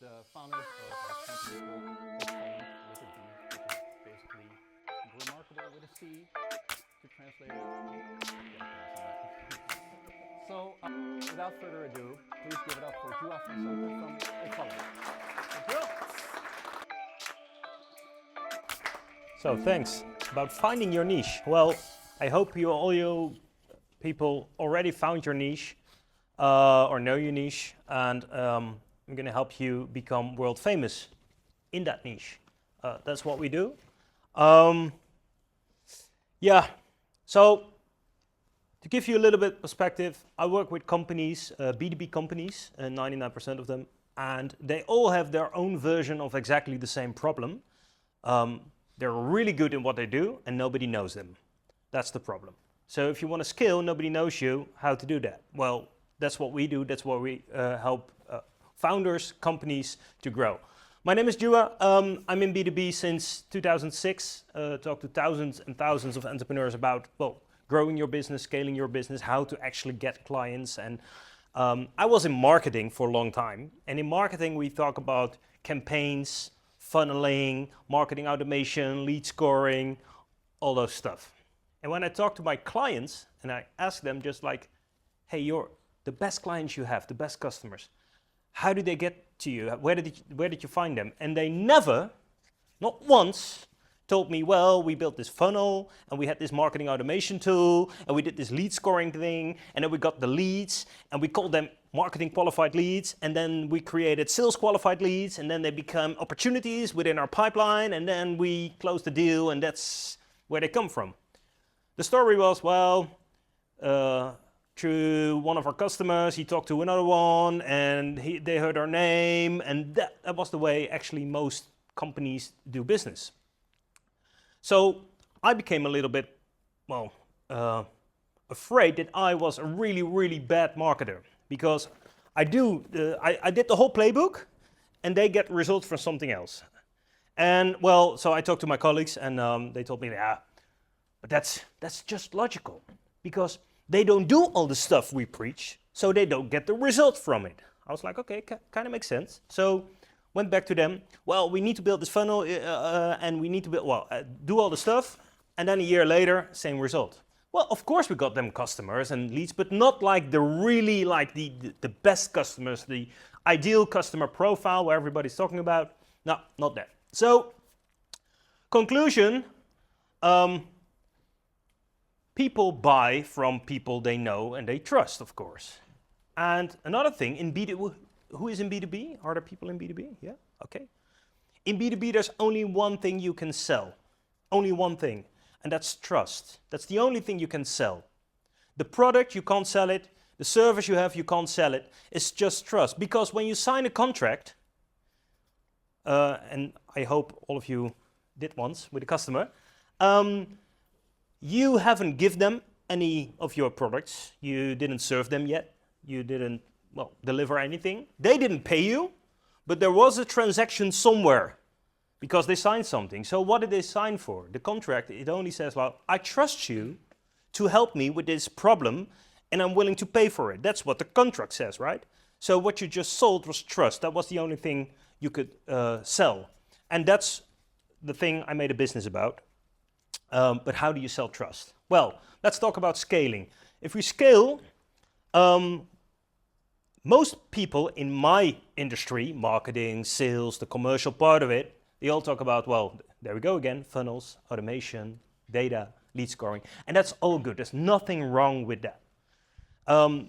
the founders of a company called Obvallend with a D, which is basically remarkable with a C to translate it. So, without further ado, please give it up for Djoea van Zanten from Obvallend. Thank you. So thanks. About finding your niche. Well, I hope all you people already found your niche or know your niche, and I'm going to help you become world famous in that niche. That's what we do. Yeah, so to give you a little bit perspective, I work with companies, B2B companies, 99% of them, and they all have their own version of exactly the same problem. They're really good in what they do and nobody knows them. That's the problem. So if you want to scale, nobody knows you how to do that. Well, that's what we do. That's what we help founders, companies to grow. My name is Djoea. I'm in B2B since 2006. Talk to thousands and thousands of entrepreneurs about, well, growing your business, scaling your business, how to actually get clients. And I was in marketing for a long time. And in marketing, we talk about campaigns, funneling, marketing automation, lead scoring, all those stuff. And when I talk to my clients and I ask them just like, hey, you're the best clients you have, the best customers, how did they get to you? Where did you find them? And they never, not once, told me, well, we built this funnel and we had this marketing automation tool and we did this lead scoring thing and then we got the leads and we called them marketing qualified leads and then we created sales qualified leads and then they become opportunities within our pipeline and then we closed the deal and that's where they come from. The story was, well, through one of our customers, he talked to another one and they heard our name and that was the way actually most companies do business. So I became a little bit, well, afraid that I was a really, really bad marketer because I did the whole playbook and they get results from something else. And well, so I talked to my colleagues and they told me, yeah, but that's just logical because they don't do all the stuff we preach, so they don't get the result from it. I was like, okay, kind of makes sense. So went back to them, well, we need to build this funnel and we need to do all the stuff. And then a year later, same result. Well, of course we got them customers and leads, but not like the really like the best customers, the ideal customer profile where everybody's talking about. No, not that. So conclusion, people buy from people they know and they trust, of course. And another thing, in B2B, who is in B2B? Are there people in B2B? Yeah, okay. In B2B, there's only one thing you can sell. Only one thing, and that's trust. That's the only thing you can sell. The product, you can't sell it. The service you have, you can't sell it. It's just trust. Because when you sign a contract, and I hope all of you did once with a customer, you haven't given them any of your products. You didn't serve them yet. You didn't, well, deliver anything. They didn't pay you, but there was a transaction somewhere because they signed something. So what did they sign for? The contract, it only says, well, I trust you to help me with this problem and I'm willing to pay for it. That's what the contract says, right? So what you just sold was trust. That was the only thing you could sell. And that's the thing I made a business about. But how do you sell trust? Well, let's talk about scaling. If we scale, most people in my industry, marketing, sales, the commercial part of it, they all talk about, well, there we go again, funnels, automation, data, lead scoring, and that's all good. There's nothing wrong with that.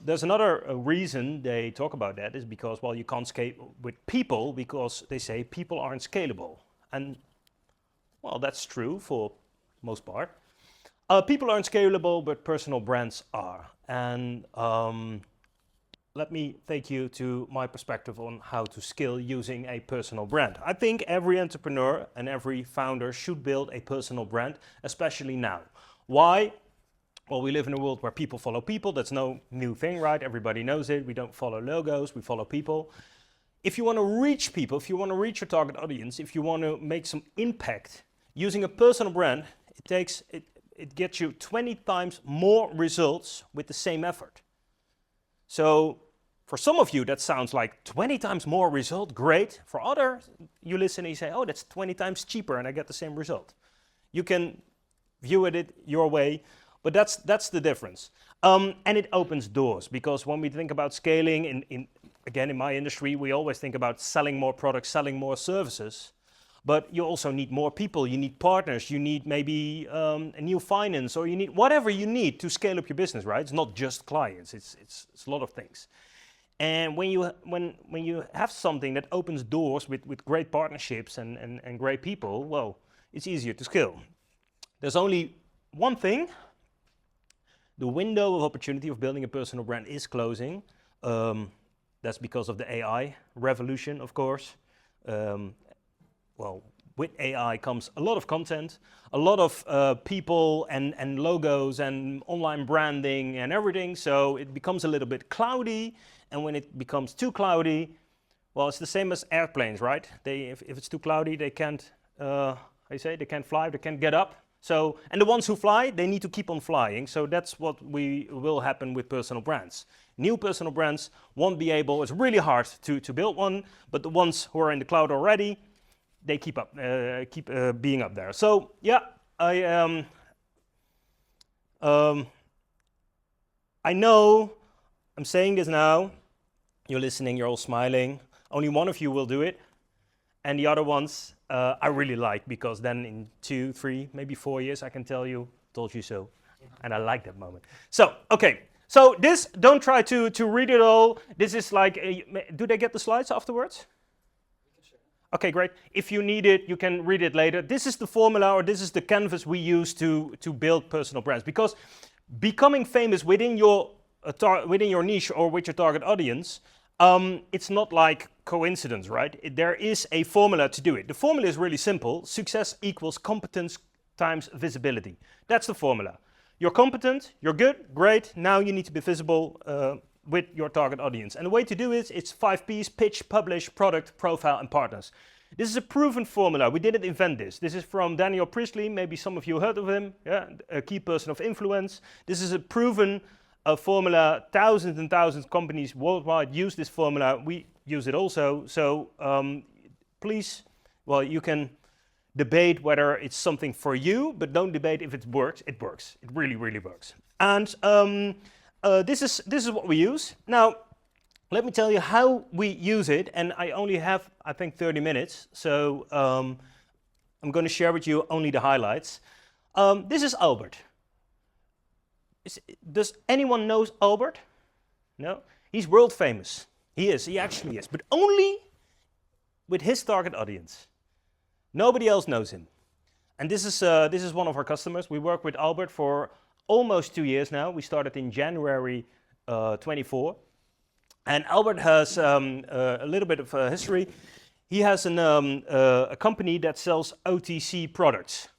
There's another reason they talk about that is because, well, you can't scale with people because they say people aren't scalable. And, well, that's true for most part. People aren't scalable, but personal brands are. And let me take you to my perspective on how to scale using a personal brand. I think every entrepreneur and every founder should build a personal brand, especially now. Why? Well, we live in a world where people follow people. That's no new thing, right? Everybody knows it. We don't follow logos, we follow people. If you want to reach people, if you want to reach your target audience, if you want to make some impact using a personal brand, it gets you 20 times more results with the same effort. So For some of you, that sounds like 20 times more result, great. For others, you listen and you say, oh, that's 20 times cheaper and I get the same result. You can view it your way, but that's the difference. And it opens doors, because when we think about scaling, again, in my industry, we always think about selling more products, selling more services. But you also need more people, you need partners, you need maybe a new finance, or you need whatever you need to scale up your business, right? It's not just clients, it's a lot of things. And when you have something that opens doors with great partnerships and great people, well, it's easier to scale. There's only one thing. The window of opportunity of building a personal brand is closing. That's because of the AI revolution, of course. Well, with AI comes a lot of content, a lot of people and logos and online branding and everything, so it becomes a little bit cloudy, and when it becomes too cloudy, well, it's the same as airplanes, right? If it's too cloudy, they can't, they can't fly, they can't get up. So, and the ones who fly, they need to keep on flying, so that's what will happen with personal brands. New personal brands won't be able, it's really hard to build one, but the ones who are in the cloud already, they keep being up there. So yeah, I know I'm saying this now. You're listening. You're all smiling. Only one of you will do it, and the other ones I really like, because then in 2, 3, maybe 4 years I can tell you, told you so, and I like that moment. So okay. So this, don't try to read it all. This is like, do they get the slides afterwards? Okay, great. If you need it, you can read it later. This is the formula, or this is the canvas we use to build personal brands. Because becoming famous within your niche or with your target audience, it's not like coincidence, right? There is a formula to do it. The formula is really simple. Success equals competence times visibility. That's the formula. You're competent, you're good, great. Now you need to be visible with your target audience. And the way to do it, it's 5 P's: pitch, publish, product, profile, and partners. This is a proven formula. We didn't invent this. This is from Daniel Priestley. Maybe some of you heard of him. Yeah, a key person of influence. This is a proven formula. Thousands and thousands of companies worldwide use this formula. We use it also. So please, well, you can debate whether it's something for you, but don't debate if it works. It works. It really, really works. And this is what we use. Now, let me tell you how we use it, and I only have, I think, 30 minutes, so I'm going to share with you only the highlights. This is Albert. Does anyone know Albert? No? He's world famous. He is. He actually is, but only with his target audience. Nobody else knows him. And this is one of our customers. We work with Albert for almost 2 years now. We started in January 24. And Albert has a little bit of history. He has a company that sells OTC products.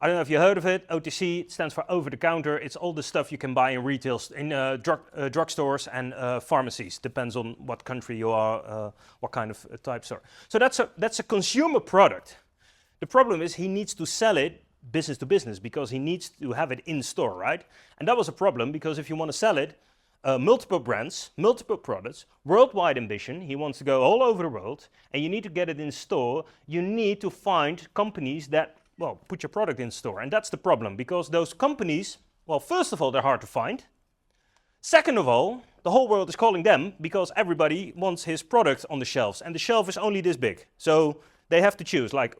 I don't know if you heard of it. OTC stands for over the counter. It's all the stuff you can buy in retail, in drugstores and pharmacies. Depends on what country you are, what kind of type store. So that's a consumer product. The problem is he needs to sell it business to business, because he needs to have it in store, right? And that was a problem, because if you want to sell it, multiple brands, multiple products, worldwide ambition, he wants to go all over the world, and you need to get it in store. You need to find companies that, well, put your product in store. And that's the problem, because those companies, well, first of all, they're hard to find. Second of all, the whole world is calling them, because everybody wants his product on the shelves, and the shelf is only this big. So they have to choose, like,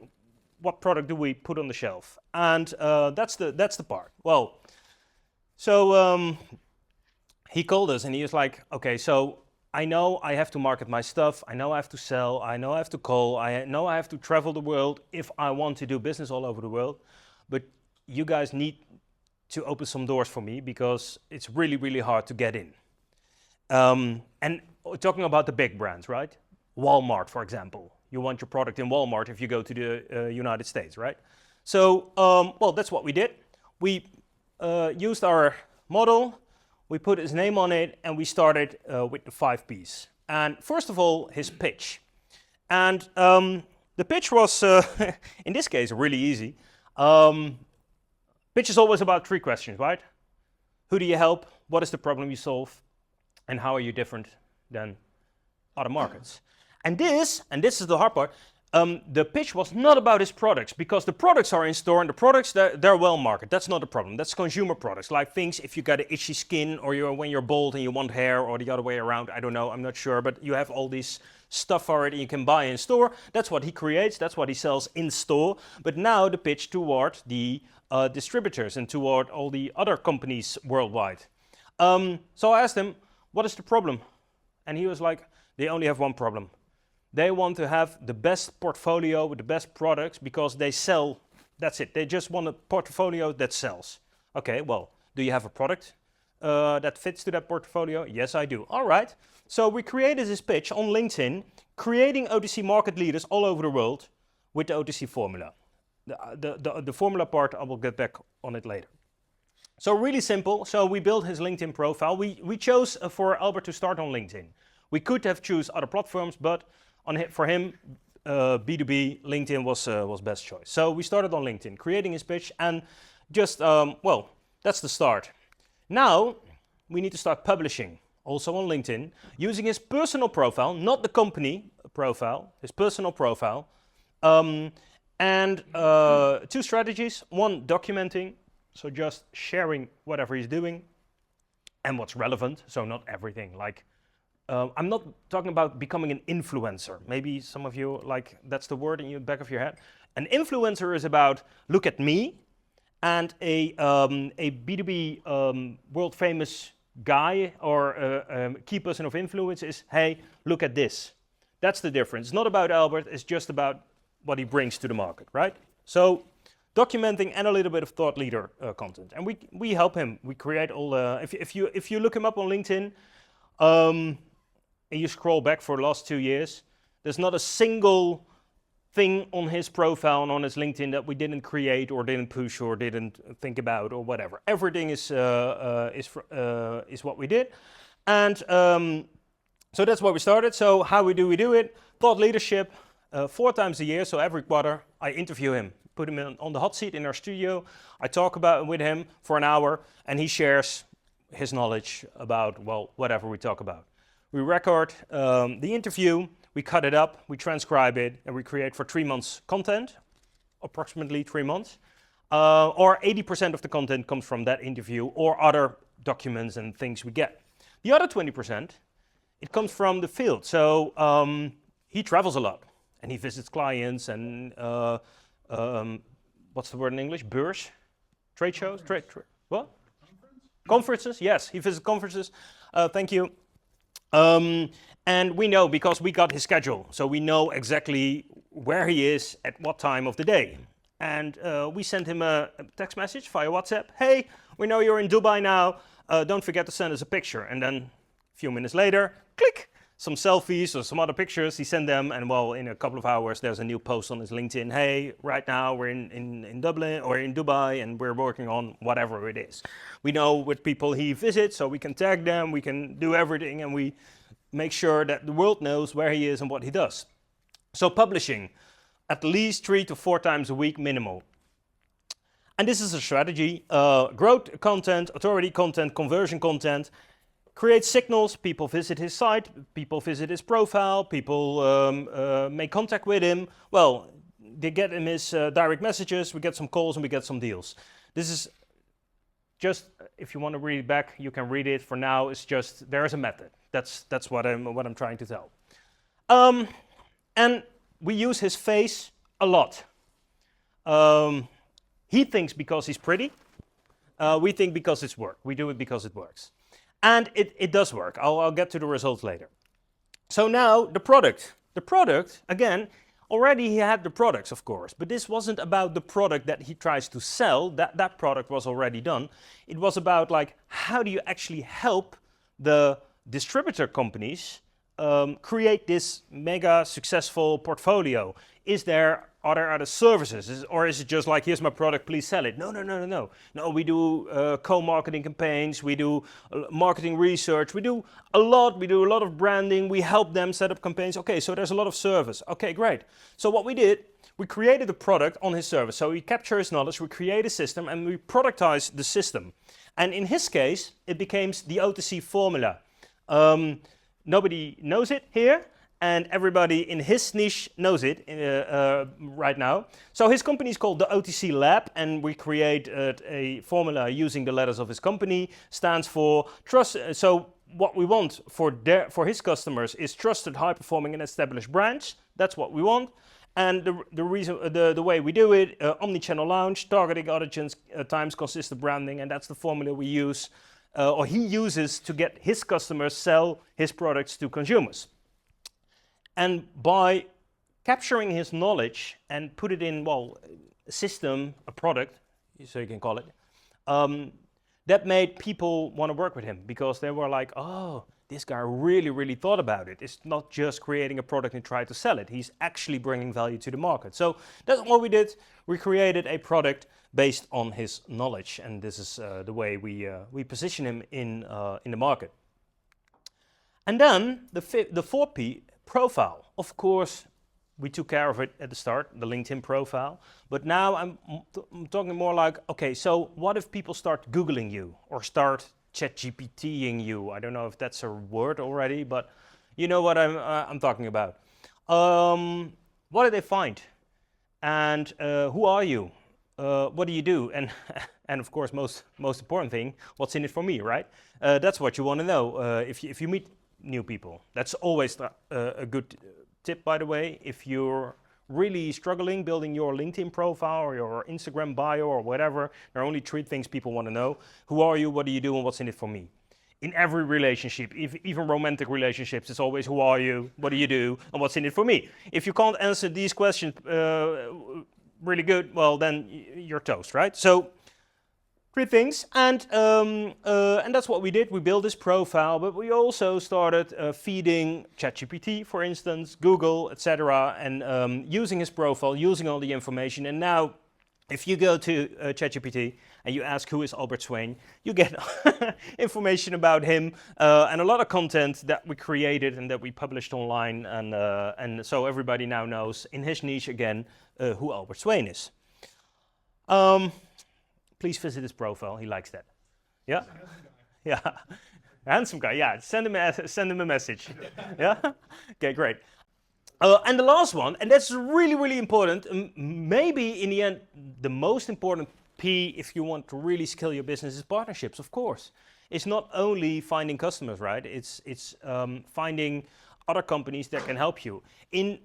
what product do we put on the shelf? And that's the part. Well, so he called us and he was like, okay, so I know I have to market my stuff. I know I have to sell. I know I have to call. I know I have to travel the world if I want to do business all over the world. But you guys need to open some doors for me, because it's really, really hard to get in. And talking about the big brands, right? Walmart, for example. You want your product in Walmart if you go to the United States, right? So, well, that's what we did. We used our model, we put his name on it, and we started with the 5 Ps. And first of all, his pitch. And the pitch was, in this case, really easy. Pitch is always about 3 questions, right? Who do you help? What is the problem you solve? And how are you different than other markets. And this is the hard part, the pitch was not about his products, because the products are in store and the products, they're well marketed. That's not a problem. That's consumer products, like things if you got an itchy skin, or when you're bald and you want hair, or the other way around, I don't know, I'm not sure, but you have all this stuff already you can buy in store. That's what he creates, that's what he sells in store. But now the pitch toward the distributors and toward all the other companies worldwide. So I asked him, what is the problem? And he was like, they only have one problem. They want to have the best portfolio with the best products because they sell, that's it. They just want a portfolio that sells. Okay, well, do you have a product that fits to that portfolio? Yes, I do. All right. So we created this pitch on LinkedIn, creating OTC market leaders all over the world with the OTC formula. The formula part, I will get back on it later. So really simple. So we built his LinkedIn profile. We chose for Albert to start on LinkedIn. We could have choose other platforms, but for him, B2B, LinkedIn was best choice. So we started on LinkedIn, creating his pitch, and just, well, that's the start. Now, we need to start publishing, also on LinkedIn, using his personal profile, not the company profile, his personal profile. And two strategies. One, documenting, so just sharing whatever he's doing and what's relevant, so not everything. Like, I'm not talking about becoming an influencer. Maybe some of you, like, that's the word in the back of your head. An influencer is about, look at me, and a B2B world famous guy or a key person of influence is, hey, look at this. That's the difference. It's not about Albert, it's just about what he brings to the market, right? So documenting and a little bit of thought leader content. And we help him. We create all the, if you look him up on LinkedIn, and you scroll back for the last 2 years, there's not a single thing on his profile and on his LinkedIn that we didn't create or didn't push or didn't think about or whatever. Everything is what we did. And so that's why we started. So how we do it? Thought leadership, 4 times a year, so every quarter I interview him, put him on the hot seat in our studio. I talk with him for an hour and he shares his knowledge about, well, whatever we talk about. We record the interview, we cut it up, we transcribe it, and we create for 3 months content, approximately 3 months. Or 80% of the content comes from that interview or other documents and things we get. The other 20%, it comes from the field. So he travels a lot and he visits clients and what's the word in English? Beurs? Trade shows? What? Conferences, yes, he visits conferences. Thank you. And we know because we got his schedule, so we know exactly where he is at what time of the day. And we sent him a text message via WhatsApp. Hey, we know you're in Dubai now. Don't forget to send us a picture. And then a few minutes later, click, some selfies or some other pictures. He sent them, and well, in a couple of hours, there's a new post on his LinkedIn. Hey, right now we're in Dublin or in Dubai, and we're working on whatever it is. We know what people he visits, so we can tag them, we can do everything, and we make sure that the world knows where he is and what he does. So publishing, at least 3 to 4 times a week minimal. And this is a strategy, growth content, authority content, conversion content, create signals, people visit his site, people visit his profile, people make contact with him. Well, they get him his direct messages, we get some calls and we get some deals. This is just, if you want to read it back, you can read it. For now, it's just, there is a method. That's what I'm trying to tell. And we use his face a lot. He thinks because he's pretty. We think because it's work. We do it because it works. And it does work. I'll get to the results later. So now the product. The product, again, already he had the products, of course, but this wasn't about the product that he tries to sell. That product was already done. It was about, like, how do you actually help the distributor companies create this mega successful portfolio? Are there other services, or is it just like, here's my product, please sell it? No. No, we do co-marketing campaigns, we do marketing research, we do a lot of branding, we help them set up campaigns. Okay, so there's a lot of service. Okay, great. So what we did, we created a product on his service. So we capture his knowledge, we create a system, and we productize the system. And in his case, it became the OTC formula. nobody knows it here, and everybody in his niche knows it right now. So his company is called the OTC Lab, and we create a formula using the letters of his company, stands for trust. So what we want for his customers is trusted, high-performing, and established brands. That's what we want. And the way we do it, omni-channel launch, targeting audience times, consistent branding, and that's the formula we use, or he uses to get his customers sell his products to consumers. And by capturing his knowledge and put it in, well, a system, a product, so you can call it, that made people want to work with him because they were like, oh, this guy really, really thought about it. It's not just creating a product and try to sell it. He's actually bringing value to the market. So that's what we did. We created a product based on his knowledge, and this is the way we position him in the market. And then the 4P, profile. Of course, we took care of it at the start, the LinkedIn profile. But now I'm talking more like, okay, so what if people start Googling you or start ChatGPTing you? I don't know if that's a word already, but you know what I'm talking about. What do they find? And who are you? What do you do? And of course, most important thing, what's in it for me, right? That's what you want to know if you meet new people. That's always a good tip, by the way. If you're really struggling building your LinkedIn profile or your Instagram bio or whatever, there are only 3 things people want to know. Who are you, what do you do, and what's in it for me? In every relationship, even romantic relationships, it's always who are you, what do you do, and what's in it for me? If you can't answer these questions really good, well, then you're toast, right? So 3 things, and that's what we did. We built this profile, but we also started feeding ChatGPT, for instance, Google, etc., and using his profile, using all the information. And now, if you go to ChatGPT and you ask who is Albert Swain, you get information about him and a lot of content that we created and that we published online, and so everybody now knows in his niche again who Albert Swain is. Please visit his profile. He likes that. Yeah, yeah, handsome guy. Yeah, send him a message. Yeah, okay, great. And the last one, and that's really, really important. Maybe in the end, the most important P, if you want to really scale your business, is partnerships. Of course, it's not only finding customers, right? It's finding other companies that can help you. In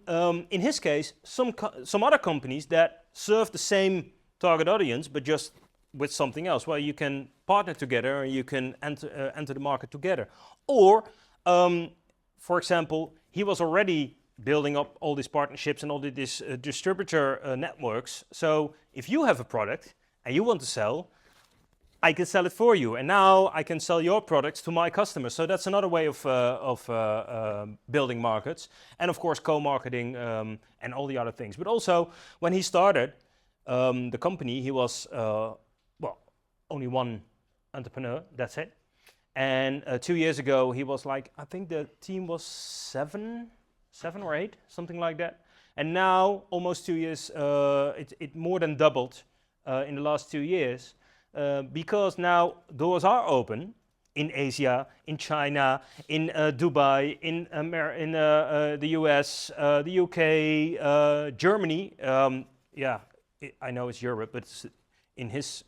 his case, some other companies that serve the same target audience, but just with something else. Well, you can partner together and you can enter the market together. Or, for example, he was already building up all these partnerships and all these distributor networks. So if you have a product and you want to sell, I can sell it for you. And now I can sell your products to my customers. So that's another way of building markets. And of course, co-marketing and all the other things. But also, when he started the company, he was only one entrepreneur, that's it. And 2 years ago, he was like, I think the team was seven or 8, something like that. And now, almost 2 years, it more than doubled in the last 2 years, because now doors are open in Asia, in China, in Dubai, in the US, the UK, Germany. I know it's Europe, but it's in his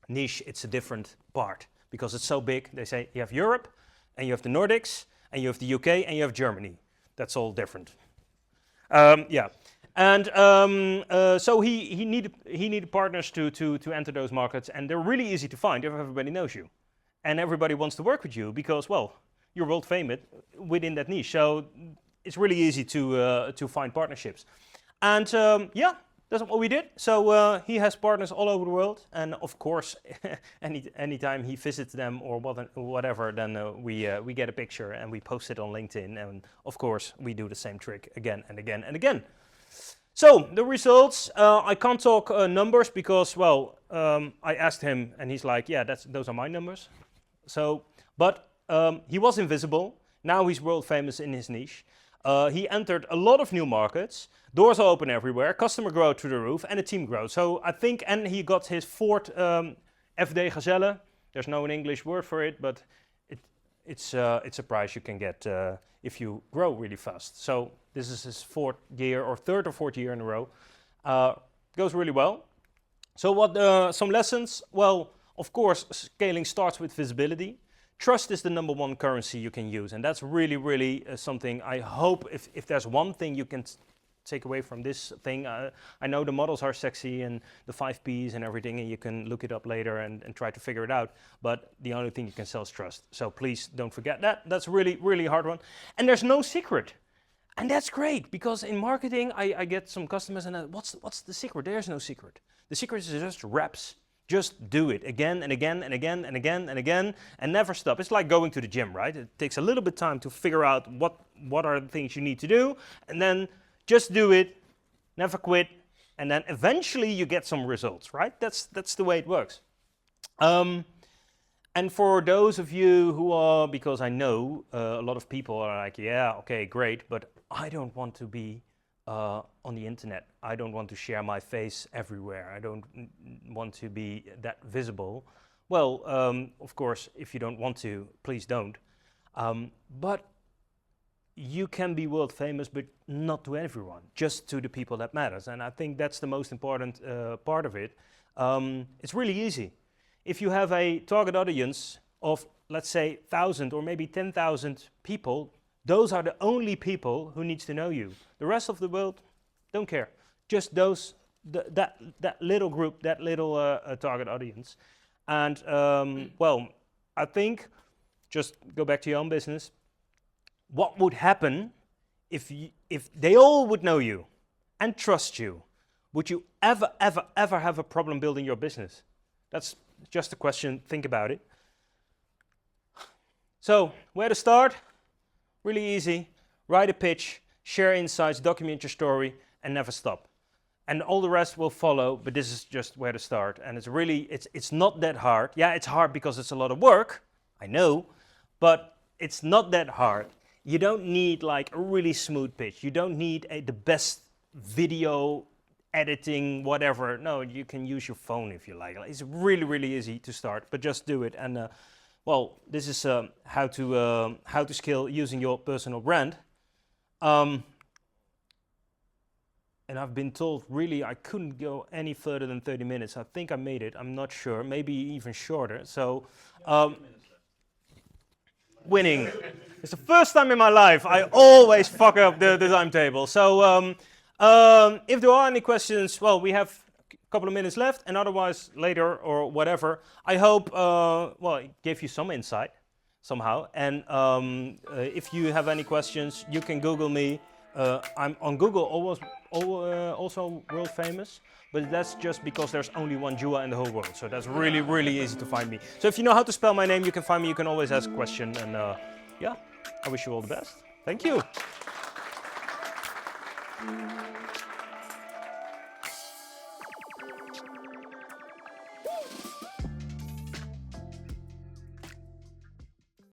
niche, it's a different part because it's so big. They say you have Europe, and you have the Nordics, and you have the UK, and you have Germany. That's all different. And so he needed partners to enter those markets, and they're really easy to find if everybody knows you, and everybody wants to work with you because, well, you're world famous within that niche. So it's really easy to find partnerships, and that's what we did. So he has partners all over the world, and of course, anytime he visits them or whatever, then we get a picture and we post it on LinkedIn, and of course we do the same trick again and again and again. So the results, I can't talk numbers because, well, I asked him and he's like, yeah, those are my numbers. So, but he was invisible. Now he's world famous in his niche. He entered a lot of new markets. Doors are open everywhere. Customer growth through the roof, and the team growth. So I think, and he got his 4th FD Gazelle. There's no English word for it, but it's a prize you can get if you grow really fast. So this is his third or fourth year in a row. Goes really well. So what some lessons? Well, of course, scaling starts with visibility. Trust is the number one currency you can use, and that's really, really something I hope if there's one thing you can take away from this thing. I know the models are sexy and the 5 Ps and everything, and you can look it up later and try to figure it out, but the only thing you can sell is trust. So please don't forget that. That's really, really hard one. And there's no secret. And that's great, because in marketing, I get some customers and what's the secret? There's no secret. The secret is just reps. Just do it again and again and again and again and again and never stop. It's like going to the gym, right? It takes a little bit of time to figure out what are the things you need to do, and then just do it, never quit, and then eventually you get some results, right? That's the way it works. And for those of you who are, because I know a lot of people are like, yeah, okay, great, but I don't want to be on the internet. I don't want to share my face everywhere. I don't want to be that visible. Well, of course, if you don't want to, please don't. But you can be world famous, but not to everyone, just to the people that matters. And I think that's the most important part of it. It's really easy. If you have a target audience of, let's say, 1,000 or maybe 10,000 people, those are the only people who needs to know you. The rest of the world don't care. Just those, that little group, that little target audience. And well, I think, just go back to your own business. What would happen if they all would know you and trust you? Would you ever have a problem building your business? That's just a question. Think about it. So, where to start? Really easy. Write a pitch, share insights, document your story, and never stop. And all the rest will follow, but this is just where to start. And it's really, it's not that hard. Yeah, it's hard because it's a lot of work, I know, but it's not that hard. You don't need like a really smooth pitch. You don't need the best video editing, whatever. No, you can use your phone if you like. It's really, really easy to start, but just do it. And well, this is how to scale using your personal brand. And I've been told really I couldn't go any further than 30 minutes. I think I made it. I'm not sure. Maybe even shorter. So, winning. It's the first time in my life I always fuck up the timetable. So, if there are any questions, well, we have a couple of minutes left, and otherwise later or whatever. I hope, well, it gave you some insight somehow. And if you have any questions, you can Google me. I'm on Google also world famous, but that's just because there's only one Djoea in the whole world. So that's really, really easy to find me. So if you know how to spell my name, you can find me. You can always ask a question. And yeah, I wish you all the best. Thank you.